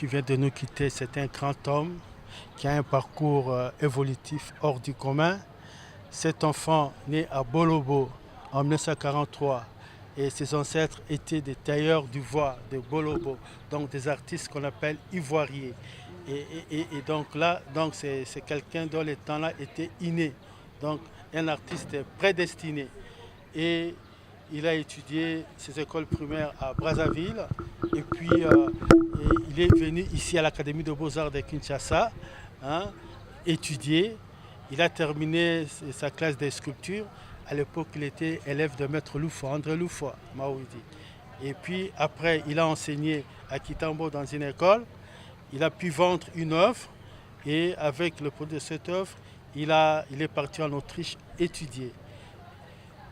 vient de nous quitter, c'est un grand homme qui a un parcours évolutif hors du commun. Cet enfant né à Bolobo en 1943 et ses ancêtres étaient des tailleurs d'ivoire de Bolobo, donc des artistes qu'on appelle ivoiriers. Et donc là, c'est quelqu'un dont les talents étaient innés, donc un artiste prédestiné. Et il a étudié ses écoles primaires à Brazzaville et puis il est venu ici à l'Académie de Beaux-Arts de Kinshasa, hein, étudier. Il a terminé sa classe de sculpture. À l'époque, il était élève de Maître Loufoua, André Loufoua, Maoudi. Et puis après, il a enseigné à Kitambo dans une école. Il a pu vendre une œuvre et avec le produit de cette œuvre, il est parti en Autriche étudier.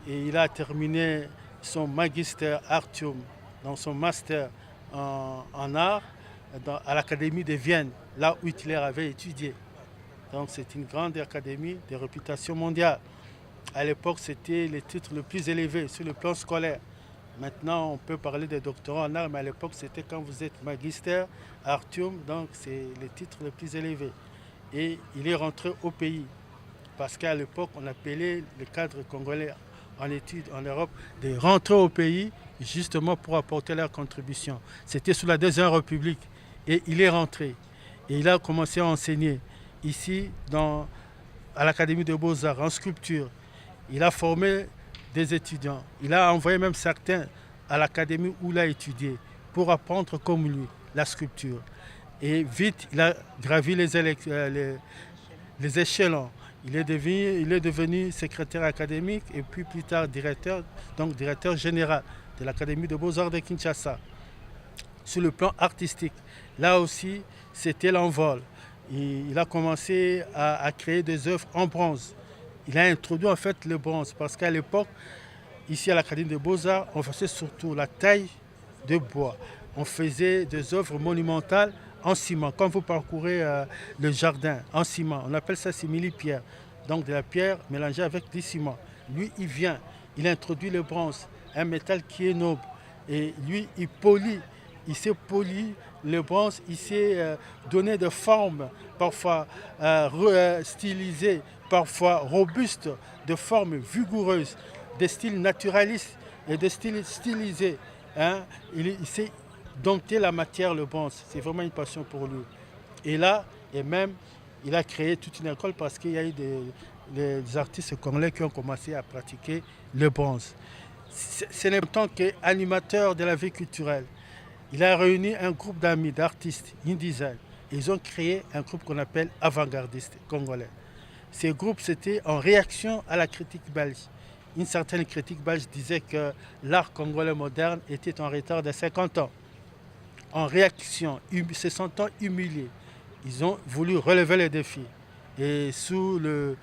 Et il a terminé son magister artium, dans son master en art, à l'Académie de Vienne, là où Hitler avait étudié. Donc c'est une grande académie de réputation mondiale. À l'époque, c'était les titres les plus élevés sur le plan scolaire. Maintenant, on peut parler de doctorat en art, mais à l'époque, c'était quand vous êtes magister, artium, donc c'est les titres les plus élevés. Et il est rentré au pays, parce qu'à l'époque, on appelait les cadres congolais en études en Europe de rentrer au pays justement pour apporter leur contribution. C'était sous la Deuxième République et il est rentré. Et il a commencé à enseigner ici à l'Académie des Beaux-Arts en sculpture. Il a formé des étudiants. Il a envoyé même certains à l'académie où il a étudié pour apprendre comme lui la sculpture. Et vite, il a gravi les échelons. Il est devenu secrétaire académique et puis plus tard directeur général de l'Académie des Beaux-Arts de Kinshasa. Sur le plan artistique, là aussi, c'était l'envol. Il a commencé à créer des œuvres en bronze. Il a introduit en fait le bronze parce qu'à l'époque, ici à l'Académie des Beaux-Arts, on faisait surtout la taille de bois. On faisait des œuvres monumentales en ciment. Quand vous parcourez le jardin en ciment, on appelle ça simili-pierre. Donc de la pierre mélangée avec du ciment. Lui, il vient, il introduit le bronze, un métal qui est noble. Et lui, il s'est poli le bronze, il s'est donné de formes, parfois stylisées, parfois robustes, de formes vigoureuses, de styles naturalistes et de styles stylisés. Hein. Il s'est dompté la matière, le bronze. C'est vraiment une passion pour lui. Et là, il a créé toute une école parce qu'il y a eu des artistes congolais qui ont commencé à pratiquer le bronze. C'est en tant qu'animateur de la vie culturelle. Il a réuni un groupe d'amis, d'artistes, une dizaine. Ils ont créé un groupe qu'on appelle avant-gardiste congolais. Ces groupes, c'était en réaction à la critique belge. Une certaine critique belge disait que l'art congolais moderne était en retard de 50 ans. En réaction, se sentant humiliés, ils ont voulu relever les défis. Et sous le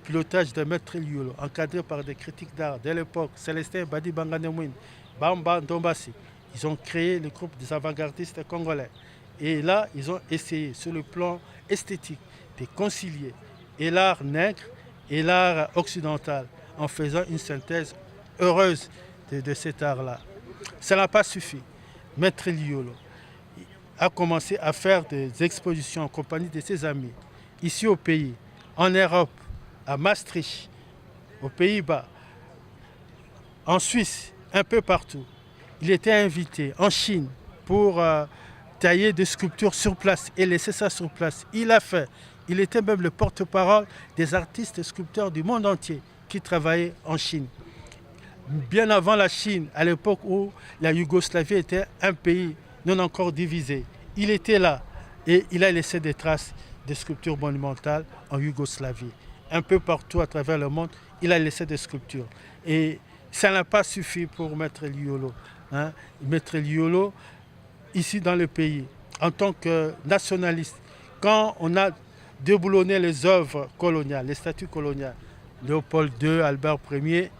pilotage de Maître Liolo, encadré par des critiques d'art de l'époque, Célestin Badi Banganemouine, Bamba Ndombasi, ils ont créé le groupe des avant-gardistes congolais. Et là, ils ont essayé, sur le plan esthétique, de concilier et l'art nègre et l'art occidental en faisant une synthèse heureuse de cet art-là. Ça n'a pas suffi. Maître Liolo a commencé à faire des expositions en compagnie de ses amis, ici au pays, en Europe, à Maastricht, aux Pays-Bas, en Suisse, un peu partout. Il était invité en Chine pour tailler des sculptures sur place et laisser ça sur place. Il a fait. Il était même le porte-parole des artistes sculpteurs du monde entier qui travaillaient en Chine. Bien avant la Chine, à l'époque où la Yougoslavie était un pays non encore divisé, il était là et il a laissé des traces de sculptures monumentales en Yougoslavie. Un peu partout à travers le monde, il a laissé des sculptures. Et ça n'a pas suffi pour Maître Liolo. Hein. Maître Liolo, ici dans le pays, en tant que nationaliste, quand on a déboulonné les œuvres coloniales, les statues coloniales, Léopold II, Albert Ier,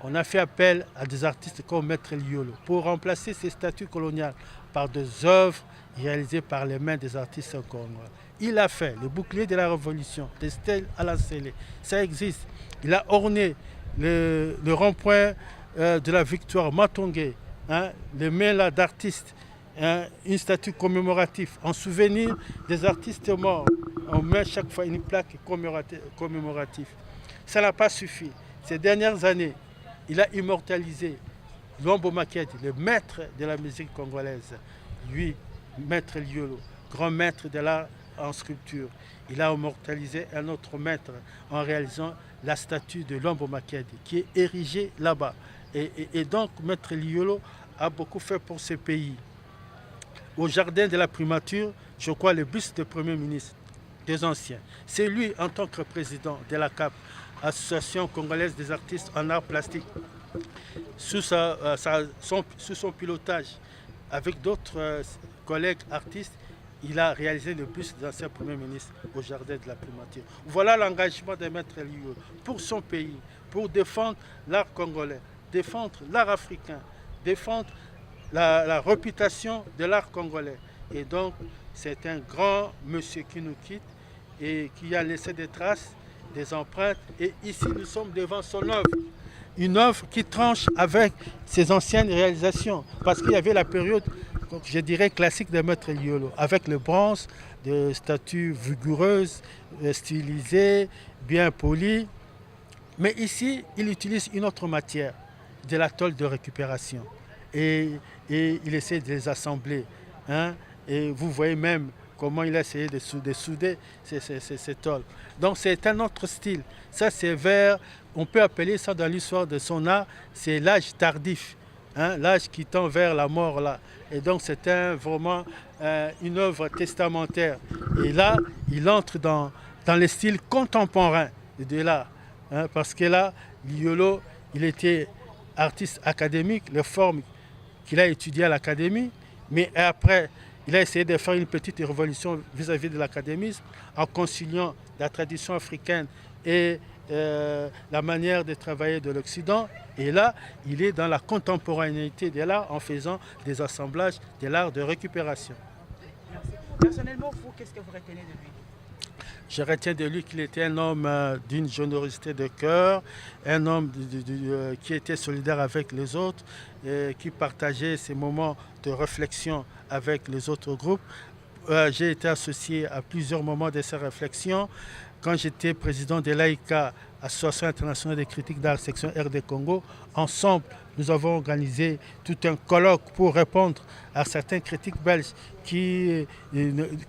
on a fait appel à des artistes comme Maître Liolo pour remplacer ces statues coloniales par des œuvres réalisées par les mains des artistes congolais. Il a fait le bouclier de la Révolution, des stèles à la scellée, ça existe. Il a orné le rond-point de la Victoire, Matongé, hein, les mains d'artistes. une statue commémorative en souvenir des artistes morts. On met chaque fois une plaque commémorative. Ça n'a pas suffi. Ces dernières années, il a immortalisé Luambo Makedi, le maître de la musique congolaise. Lui, maître Liolo, grand maître de l'art en sculpture. Il a immortalisé un autre maître en réalisant la statue de Luambo Makedi qui est érigée là-bas. Et donc, maître Liolo a beaucoup fait pour ce pays. Au jardin de la primature, je crois le buste du Premier ministre des anciens. C'est lui, en tant que président de la CAP, Association congolaise des artistes en art plastique, sous son pilotage, avec d'autres collègues artistes, il a réalisé le buste de l'ancien Premier ministre au jardin de la primature. Voilà l'engagement de Maître Liolo pour son pays, pour défendre l'art congolais, défendre l'art africain, défendre la réputation de l'art congolais. Et donc, c'est un grand monsieur qui nous quitte et qui a laissé des traces, des empreintes. Et ici, nous sommes devant son œuvre. Une œuvre qui tranche avec ses anciennes réalisations. Parce qu'il y avait la période, je dirais, classique de Maître Liolo, avec le bronze, des statues vigoureuses, stylisées, bien polies. Mais ici, il utilise une autre matière, de la tôle de récupération. Et il essaie de les assembler. Hein? Et vous voyez même comment il a essayé de souder ces tôles. Donc c'est un autre style. Ça c'est on peut appeler ça dans l'histoire de son art, c'est l'âge tardif. Hein? L'âge qui tend vers la mort là. Et donc c'est vraiment une œuvre testamentaire. Et là, il entre dans le style contemporain de l'art. Hein? Parce que là, Liolo, il était artiste académique, les formes qu'il a étudiées à l'académie, mais après, il a essayé de faire une petite révolution vis-à-vis de l'académisme en conciliant la tradition africaine et la manière de travailler de l'Occident. Et là, il est dans la contemporanéité de l'art en faisant des assemblages de l'art de récupération. Merci. Personnellement, vous, qu'est-ce que vous retenez de lui? Je retiens de lui qu'il était un homme d'une générosité de cœur, un homme qui était solidaire avec les autres, qui partageait ses moments de réflexion avec les autres groupes. J'ai été associé à plusieurs moments de ces réflexions. Quand j'étais président de l'AICA, Association internationale des critiques d'art section RD Congo, ensemble, nous avons organisé tout un colloque pour répondre à certaines critiques belges qui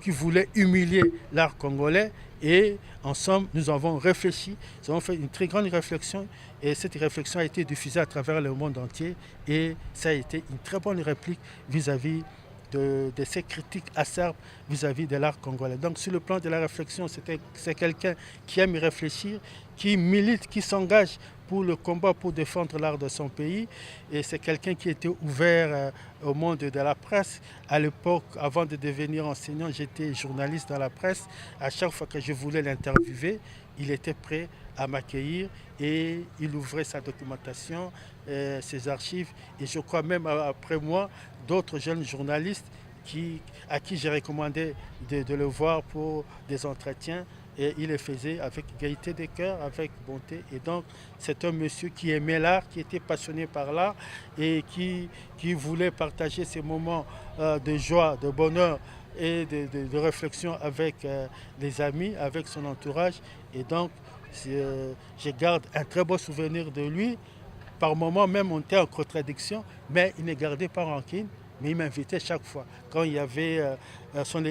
voulaient humilier l'art congolais. Et ensemble, nous avons réfléchi, nous avons fait une très grande réflexion et cette réflexion a été diffusée à travers le monde entier et ça a été une très bonne réplique vis-à-vis de ces critiques acerbes vis-à-vis de l'art congolais. Donc sur le plan de la réflexion, c'est quelqu'un qui aime réfléchir, qui milite, qui s'engage pour le combat, pour défendre l'art de son pays. Et c'est quelqu'un qui était ouvert au monde de la presse. À l'époque, avant de devenir enseignant, j'étais journaliste dans la presse. À chaque fois que je voulais l'interviewer, il était prêt à m'accueillir et il ouvrait sa documentation, ses archives. Et je crois même après moi, d'autres jeunes journalistes à qui j'ai recommandé de le voir pour des entretiens. Et il le faisait avec gaieté de cœur, avec bonté. Et donc, c'est un monsieur qui aimait l'art, qui était passionné par l'art et qui voulait partager ces moments de joie, de bonheur et de réflexion avec les amis, avec son entourage. Et donc, je garde un très beau souvenir de lui. Par moments, même, on était en contradiction, mais il ne gardait pas rancune. Mais il m'invitait chaque fois. Quand il y avait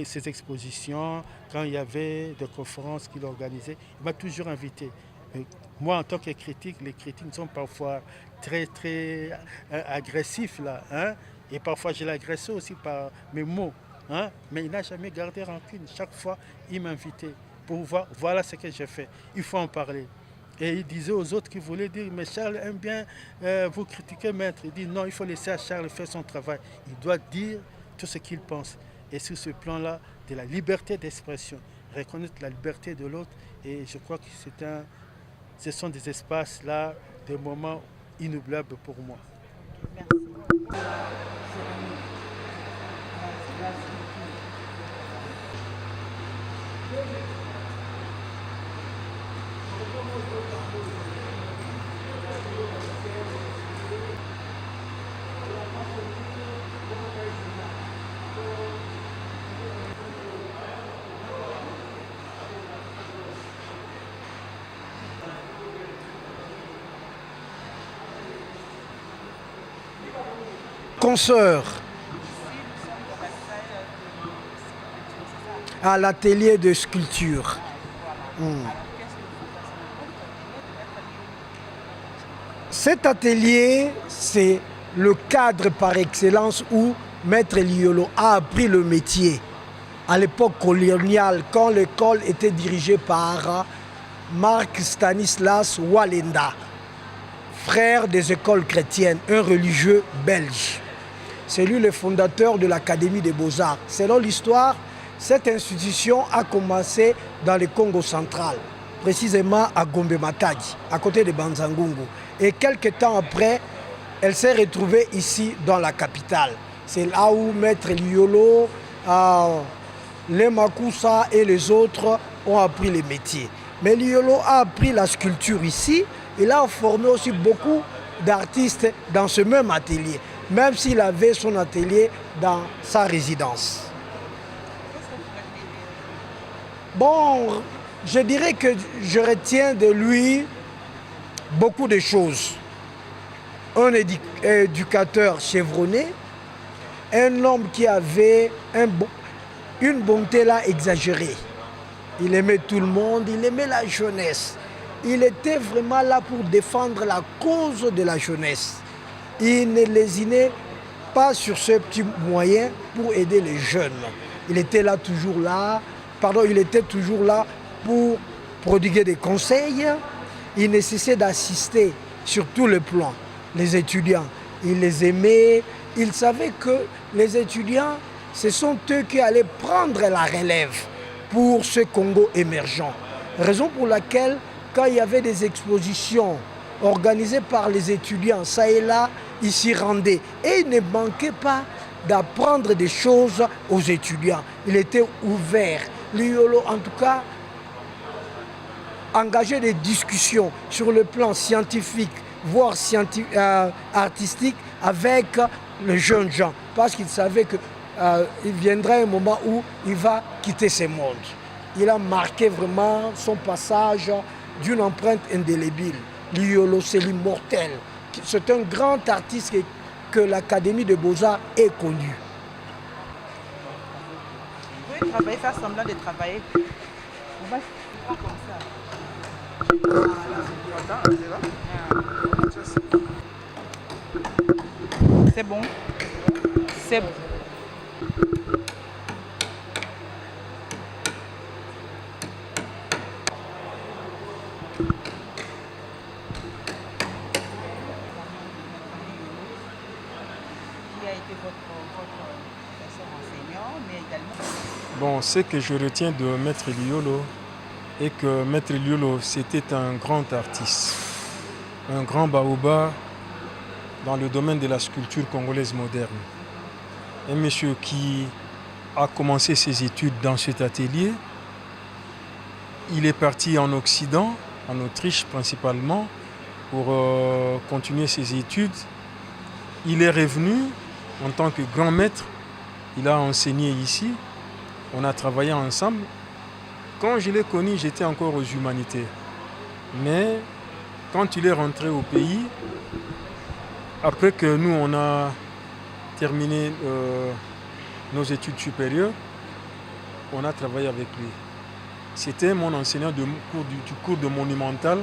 ses expositions, quand il y avait des conférences qu'il organisait, il m'a toujours invité. Et moi, en tant que critique, les critiques sont parfois très, très agressifs. Là, hein? Et parfois, je l'agressais aussi par mes mots. Hein? Mais il n'a jamais gardé rancune. Chaque fois, il m'invitait pour voir, voilà ce que j'ai fait. Il faut en parler. Et il disait aux autres qui voulaient dire, mais Charles aime bien vous critiquer, maître. Il dit, non, il faut laisser à Charles faire son travail. Il doit dire tout ce qu'il pense. Et sur ce plan-là, de la liberté d'expression, reconnaître la liberté de l'autre. Et je crois que ce sont des espaces-là, des moments inoubliables pour moi. Merci. consoeur à l'atelier de sculpture. Cet atelier, c'est le cadre par excellence où Maître Liolo a appris le métier. À l'époque coloniale, quand l'école était dirigée par Marc Stanislas Walenda, frère des écoles chrétiennes, un religieux belge. C'est lui le fondateur de l'Académie des Beaux-Arts. Selon l'histoire, cette institution a commencé dans le Congo central, précisément à Gombe-Matadi, à côté de Banzangungu. Et quelques temps après, elle s'est retrouvée ici dans la capitale. C'est là où Maître Liolo, les Makusa et les autres ont appris les métiers. Mais Liolo a appris la sculpture ici. Il a formé aussi beaucoup d'artistes dans ce même atelier, même s'il avait son atelier dans sa résidence. Bon, je dirais que je retiens de lui beaucoup de choses. Un éducateur chevronné, un homme qui avait une bonté là exagérée. Il aimait tout le monde, il aimait la jeunesse. Il était vraiment là pour défendre la cause de la jeunesse. Il ne lésinait pas sur ce petit moyen pour aider les jeunes. Il était toujours là pour prodiguer des conseils. Il ne cessait d'assister sur tous les plans les étudiants. Il les aimait. Il savait que les étudiants, ce sont eux qui allaient prendre la relève pour ce Congo émergent. Raison pour laquelle, quand il y avait des expositions organisées par les étudiants, ça et là, ils s'y rendaient. Et il ne manquait pas d'apprendre des choses aux étudiants. Il était ouvert. Liolo, en tout cas, engageait des discussions sur le plan scientifique, voire artistique, avec les jeunes gens. Parce qu'il savait qu'il viendrait un moment où il va quitter ce monde. Il a marqué vraiment son passage d'une empreinte indélébile. Liolo, c'est l'immortel. C'est un grand artiste que l'Académie des Beaux-Arts ait connu. Vous pouvez travailler, faire semblant de travailler. On va faire comme ça. C'est bon. C'est bon. Bon, ce que je retiens de Maître Liolo est que Maître Liolo, c'était un grand artiste, un grand baobab dans le domaine de la sculpture congolaise moderne. Un monsieur qui a commencé ses études dans cet atelier. Il est parti en Occident, en Autriche principalement, pour continuer ses études. Il est revenu en tant que grand maître. Il a enseigné ici. On a travaillé ensemble. Quand je l'ai connu, j'étais encore aux humanités. Mais quand il est rentré au pays, après que nous, on a terminé nos études supérieures, on a travaillé avec lui. C'était mon enseignant du cours de monumental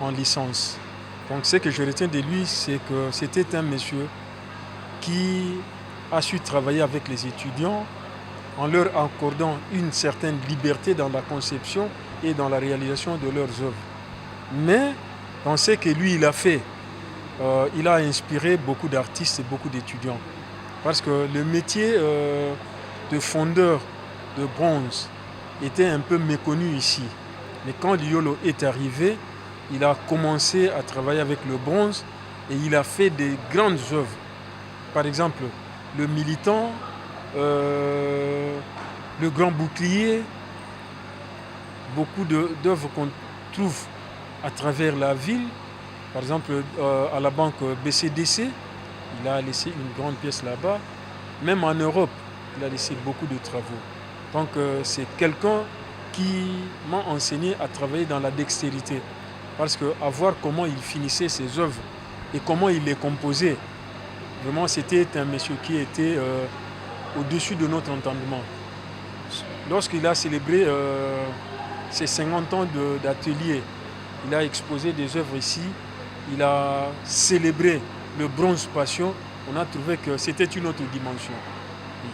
en licence. Donc ce que je retiens de lui, c'est que c'était un monsieur qui a su travailler avec les étudiants en leur accordant une certaine liberté dans la conception et dans la réalisation de leurs œuvres. Mais dans ce que lui, il a fait, il a inspiré beaucoup d'artistes et beaucoup d'étudiants. Parce que le métier de fondeur de bronze était un peu méconnu ici. Mais quand Liolo est arrivé, il a commencé à travailler avec le bronze et il a fait des grandes œuvres. Par exemple, le militant, le grand bouclier, beaucoup d'œuvres qu'on trouve à travers la ville. Par exemple, à la banque BCDC, il a laissé une grande pièce là-bas. Même en Europe, il a laissé beaucoup de travaux. Donc c'est quelqu'un qui m'a enseigné à travailler dans la dextérité. Parce qu'à voir comment il finissait ses œuvres et comment il les composait, Vraiment, c'était un monsieur qui était au-dessus de notre entendement. Lorsqu'il a célébré ses 50 ans d'atelier, il a exposé des œuvres ici, il a célébré le bronze passion, on a trouvé que c'était une autre dimension. Oui.